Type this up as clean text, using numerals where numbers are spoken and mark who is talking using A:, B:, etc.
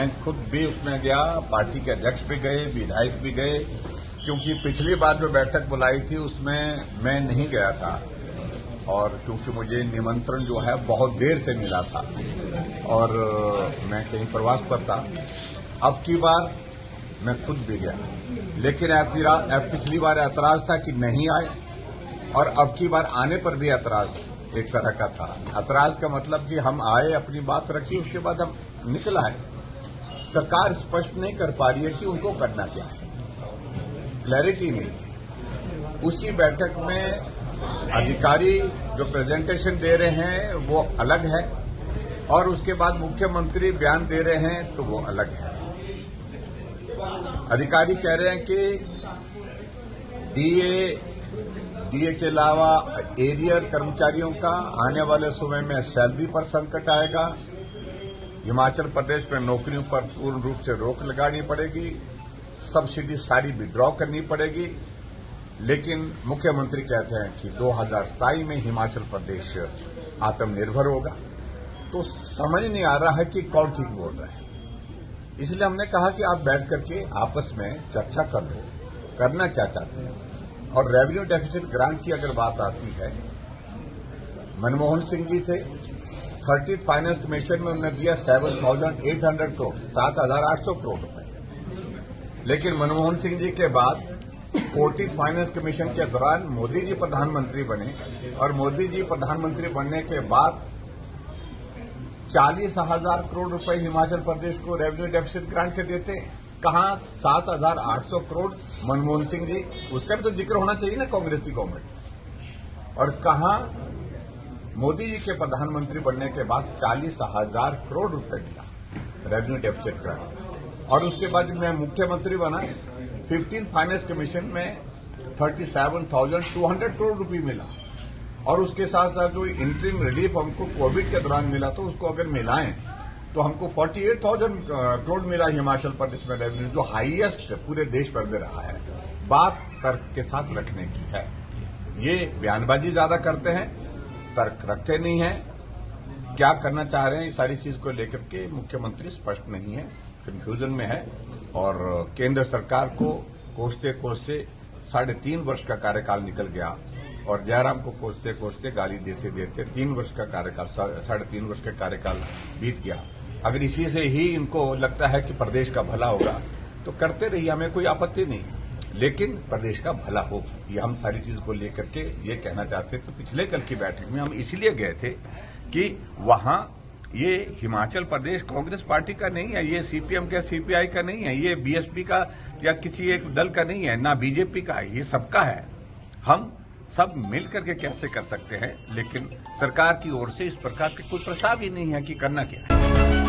A: मैं खुद भी उसमें गया, पार्टी के अध्यक्ष भी गए, विधायक भी गए, क्योंकि पिछली बार जो बैठक बुलाई थी उसमें मैं नहीं गया था और क्योंकि मुझे निमंत्रण जो है बहुत देर से मिला था और मैं कहीं प्रवास पर था। अब की बार मैं खुद भी गया, लेकिन पिछली बार ऐतराज था कि नहीं आए और अब की बार आने पर भी ऐतराज एक तरह का था। ऐतराज का मतलब कि हम आए, अपनी बात रखी, उसके बाद हम निकल आए। सरकार स्पष्ट नहीं कर पा रही है कि उनको करना क्या है, क्लैरिटी नहीं। उसी बैठक में अधिकारी जो प्रेजेंटेशन दे रहे हैं वो अलग है और उसके बाद मुख्यमंत्री बयान दे रहे हैं तो वो अलग है। अधिकारी कह रहे हैं कि डीए के अलावा एरियर कर्मचारियों का आने वाले समय में सैलरी पर संकट आएगा, हिमाचल प्रदेश में नौकरियों पर पूर्ण रूप से रोक लगानी पड़ेगी, सब्सिडी सारी विड्रॉ करनी पड़ेगी। लेकिन मुख्यमंत्री कहते हैं कि 2027 में हिमाचल प्रदेश आत्मनिर्भर होगा। तो समझ नहीं आ रहा है कि कौन ठीक बोल रहा है। इसलिए हमने कहा कि आप बैठ करके आपस में चर्चा कर लो, करना क्या चाहते हैं। और रेवेन्यू डेफिसिट ग्रांट की अगर बात आती है, मनमोहन सिंह जी थे, 30th फाइनेंस कमीशन में उन्होंने दिया 7,800 करोड़, 7,800 करोड़ रुपए। लेकिन मनमोहन सिंह जी के बाद 40th फाइनेंस कमीशन के दौरान मोदी जी प्रधानमंत्री बने और मोदी जी प्रधानमंत्री बनने के बाद 40,000 करोड़ रुपए हिमाचल प्रदेश को रेवेन्यू डेफिसिट ग्रांट के देते हैं। कहां 7,800 करोड़ मनमोहन सिंह जी, उसका भी तो जिक्र होना चाहिए ना कांग्रेस की गवर्नमेंट। और कहां मोदी जी के प्रधानमंत्री बनने के बाद 40,000 करोड़ रुपए मिला रेवेन्यू डेफिसिट ग्रांट। और उसके बाद जब मैं मुख्यमंत्री बना 15th फाइनेंस कमीशन में 37,200 करोड़ रुपए मिला। और उसके साथ साथ जो इंटरिम रिलीफ हमको कोविड के दौरान मिला तो उसको अगर मिलाएं तो हमको 48,000 करोड़ मिला हिमाचल प्रदेश में रेवेन्यू, जो हाईएस्ट पूरे देश भर में रहा है। बात तर्क के साथ रखने की है। ये बयानबाजी ज्यादा करते हैं, तर्क रखते नहीं है। क्या करना चाह रहे हैं इस सारी चीज को लेकर के मुख्यमंत्री स्पष्ट नहीं है, कंफ्यूजन में है। और केंद्र सरकार को कोसते कोसते 3.5 वर्ष का कार्यकाल निकल गया और जयराम को कोसते कोसते गाली देते देते 3 वर्ष का कार्यकाल, 3.5 वर्ष का कार्यकाल बीत गया। अगर इसी से ही इनको लगता है कि प्रदेश का भला होगा तो करते रहिए, हमें कोई आपत्ति नहीं है, लेकिन प्रदेश का भला हो, ये हम सारी चीज को लेकर के ये कहना चाहते थे। तो पिछले कल की बैठक में हम इसलिए गए थे कि वहां ये हिमाचल प्रदेश कांग्रेस पार्टी का नहीं है, ये सीपीएम का, सीपीआई का नहीं है, ये बीएसपी का या किसी एक दल का नहीं है, ना बीजेपी का है, ये सबका है। हम सब मिल करके कैसे कर सकते हैं, लेकिन सरकार की ओर से इस प्रकार के कोई प्रस्ताव ही नहीं है कि करना क्या है।